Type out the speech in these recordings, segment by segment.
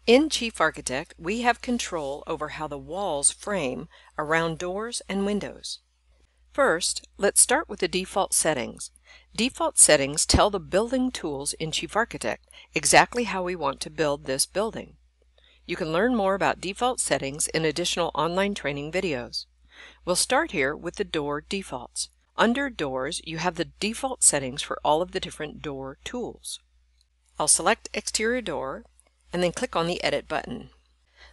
In Chief Architect, we have control over how the walls frame around doors and windows. First, let's start with the default settings. Default settings tell the building tools in Chief Architect exactly how we want to build this building. You can learn more about default settings in additional online training videos. We'll start here with the door defaults. Under Doors, you have the default settings for all of the different door tools. I'll select Exterior Door and then click on the Edit button.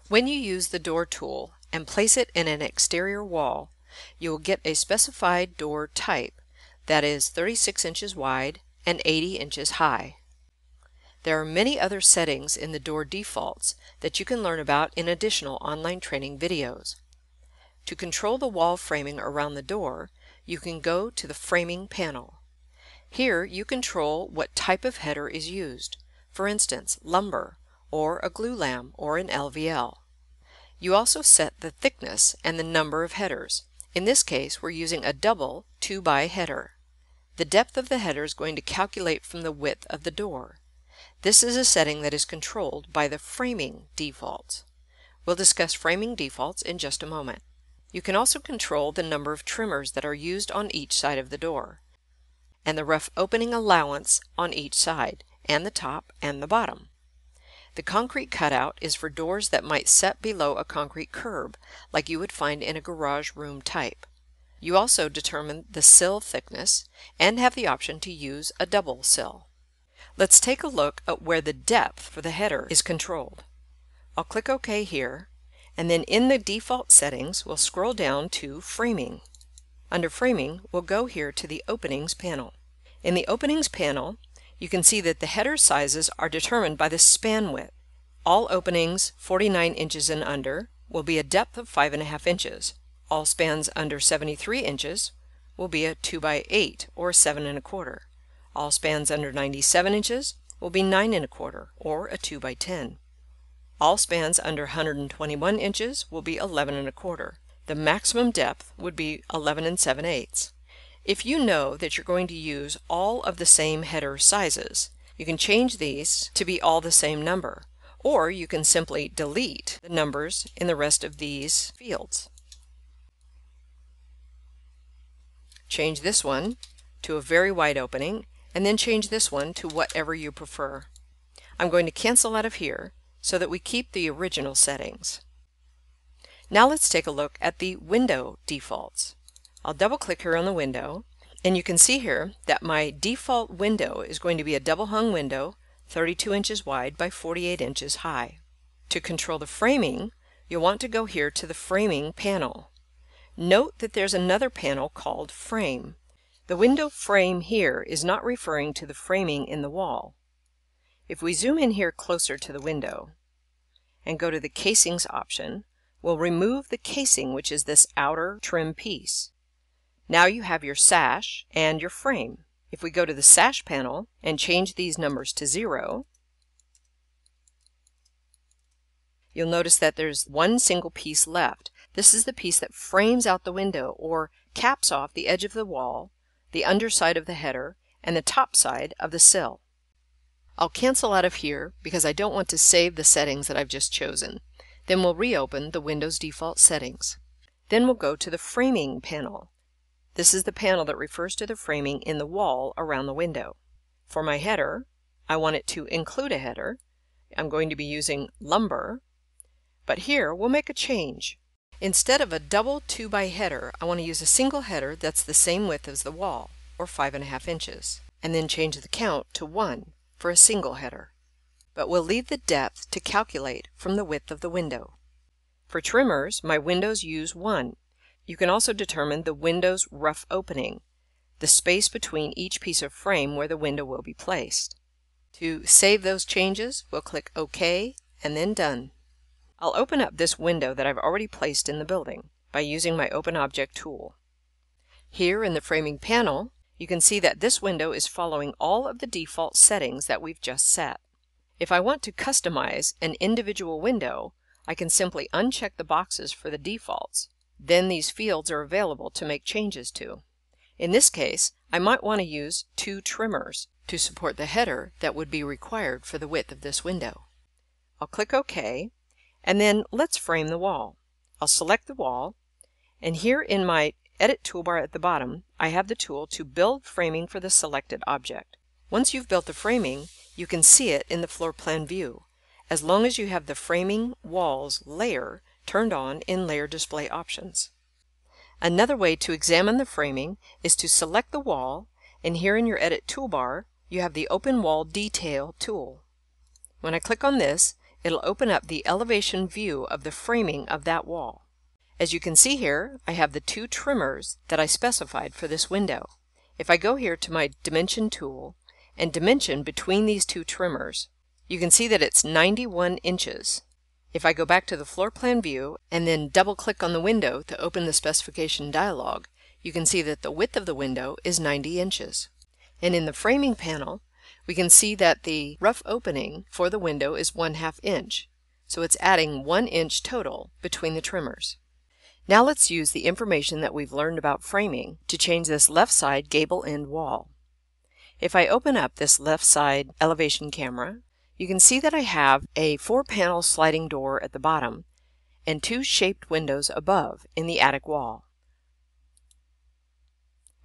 When you use the door tool and place it in an exterior wall, you will get a specified door type that is 36 inches wide and 80 inches high. There are many other settings in the door defaults that you can learn about in additional online training videos. To control the wall framing around the door, you can go to the Framing panel. Here you control what type of header is used, for instance, lumber, or a glue lam, or an LVL. You also set the thickness and the number of headers. In this case, we're using a double 2x header. The depth of the header is going to calculate from the width of the door. This is a setting that is controlled by the Framing defaults. We'll discuss Framing defaults in just a moment. You can also control the number of trimmers that are used on each side of the door, and the rough opening allowance on each side, and the top and the bottom. The concrete cutout is for doors that might set below a concrete curb, like you would find in a garage room type. You also determine the sill thickness and have the option to use a double sill. Let's take a look at where the depth for the header is controlled. I'll click OK here, and then in the default settings we'll scroll down to Framing. Under Framing, we'll go here to the Openings panel. In the Openings panel, you can see that the header sizes are determined by the span width. All openings 49 inches and under will be a depth of 5.5 inches. All spans under 73 inches will be a 2x8 or 7.25. All spans under 97 inches will be 9.25 or a 2x10. All spans under 121 inches will be 11.25. The maximum depth would be 11 7/8. If you know that you're going to use all of the same header sizes, you can change these to be all the same number, or you can simply delete the numbers in the rest of these fields. Change this one to a very wide opening, and then change this one to whatever you prefer. I'm going to cancel out of here so that we keep the original settings. Now let's take a look at the window defaults. I'll double click here on the window, and you can see here that my default window is going to be a double hung window 32 inches wide by 48 inches high. To control the framing, you'll want to go here to the Framing panel. Note that there's another panel called Frame. The window frame here is not referring to the framing in the wall. If we zoom in here closer to the window and go to the Casings option, we'll remove the casing, which is this outer trim piece. Now you have your sash and your frame. If we go to the Sash panel and change these numbers to 0, you'll notice that there's one single piece left. This is the piece that frames out the window or caps off the edge of the wall, the underside of the header, and the top side of the sill. I'll cancel out of here because I don't want to save the settings that I've just chosen. Then we'll reopen the Windows default settings. Then we'll go to the Framing panel. This is the panel that refers to the framing in the wall around the window. For my header, I want it to include a header. I'm going to be using lumber, but here we'll make a change. Instead of a double 2x header, I want to use a single header that's the same width as the wall, or 5.5 inches, and then change the count to 1 for a single header. But we'll leave the depth to calculate from the width of the window. For trimmers, my windows use 1. You can also determine the window's rough opening, the space between each piece of frame where the window will be placed. To save those changes, we'll click OK and then Done. I'll open up this window that I've already placed in the building by using my Open Object tool. Here in the Framing panel, you can see that this window is following all of the default settings that we've just set. If I want to customize an individual window, I can simply uncheck the boxes for the defaults. Then these fields are available to make changes to. In this case, I might want to use 2 trimmers to support the header that would be required for the width of this window. I'll click OK, and then let's frame the wall. I'll select the wall, and here in my Edit toolbar at the bottom, I have the tool to build framing for the selected object. Once you've built the framing, you can see it in the floor plan view, as long as you have the Framing Walls layer turned on in Layer Display Options. Another way to examine the framing is to select the wall, and here in your Edit toolbar, you have the Open Wall Detail tool. When I click on this, it'll open up the elevation view of the framing of that wall. As you can see here, I have the two trimmers that I specified for this window. If I go here to my Dimension tool and dimension between these two trimmers, you can see that it's 91 inches. If I go back to the floor plan view and then double click on the window to open the specification dialog, you can see that the width of the window is 90 inches. And in the framing panel, we can see that the rough opening for the window is 1/2 inch. So it's adding 1 inch total between the trimmers. Now let's use the information that we've learned about framing to change this left side gable end wall. If I open up this left side elevation camera, you can see that I have a 4-panel sliding door at the bottom and 2 shaped windows above in the attic wall.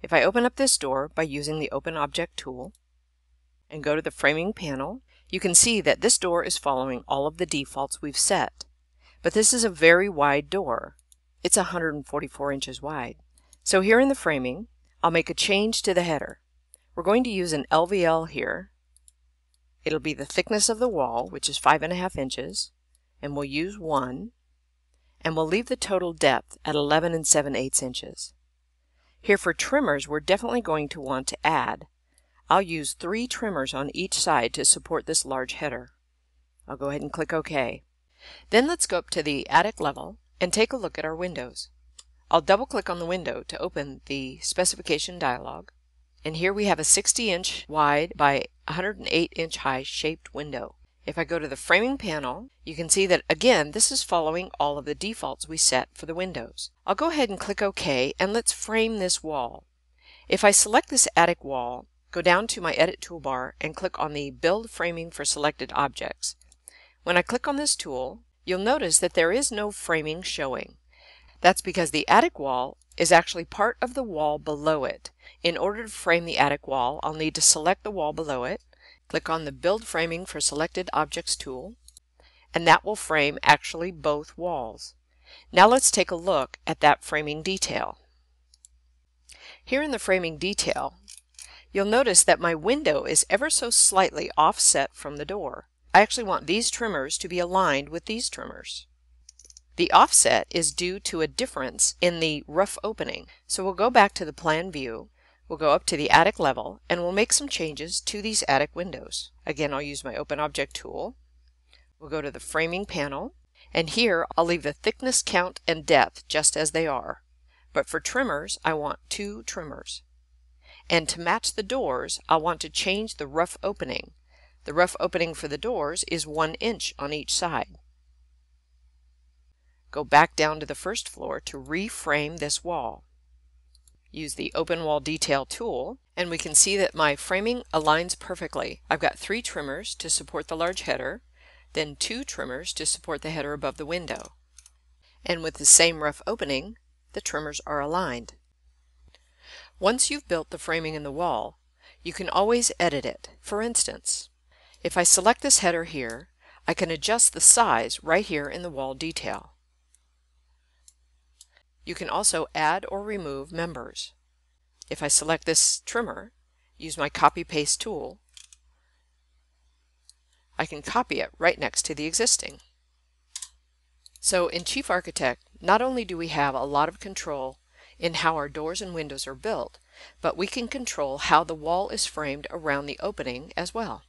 If I open up this door by using the Open Object tool and go to the framing panel, you can see that this door is following all of the defaults we've set. But this is a very wide door. It's 144 inches wide. So here in the framing, I'll make a change to the header. We're going to use an LVL here. It'll be the thickness of the wall, which is 5.5 inches, and we'll use 1, and we'll leave the total depth at 11 7/8 inches. Here for trimmers, we're definitely going to want to add. I'll use 3 trimmers on each side to support this large header. I'll go ahead and click OK. Then let's go up to the attic level and take a look at our windows. I'll double click on the window to open the specification dialog, and here we have a 60-inch wide by 108-inch high shaped window. If I go to the framing panel, you can see that again this is following all of the defaults we set for the windows. I'll go ahead and click OK, and let's frame this wall. If I select this attic wall, go down to my Edit toolbar and click on the Build Framing for Selected Objects. When I click on this tool, you'll notice that there is no framing showing. That's because the attic wall is actually part of the wall below it. In order to frame the attic wall, I'll need to select the wall below it, click on the Build Framing for Selected Objects tool, and that will frame actually both walls. Now let's take a look at that framing detail. Here in the framing detail, you'll notice that my window is ever so slightly offset from the door. I actually want these trimmers to be aligned with these trimmers. The offset is due to a difference in the rough opening. So we'll go back to the plan view, we'll go up to the attic level, and we'll make some changes to these attic windows. Again, I'll use my Open Object tool. We'll go to the framing panel, and here I'll leave the thickness count and depth just as they are. But for trimmers, I want 2 trimmers. And to match the doors, I'll want to change the rough opening. The rough opening for the doors is 1 inch on each side. Go back down to the first floor to reframe this wall. Use the Open Wall Detail tool, and we can see that my framing aligns perfectly. I've got 3 trimmers to support the large header, then 2 trimmers to support the header above the window. And with the same rough opening, the trimmers are aligned. Once you've built the framing in the wall, you can always edit it. For instance, if I select this header here, I can adjust the size right here in the wall detail. You can also add or remove members. If I select this trimmer, use my Copy Paste tool, I can copy it right next to the existing. So in Chief Architect, not only do we have a lot of control in how our doors and windows are built, but we can control how the wall is framed around the opening as well.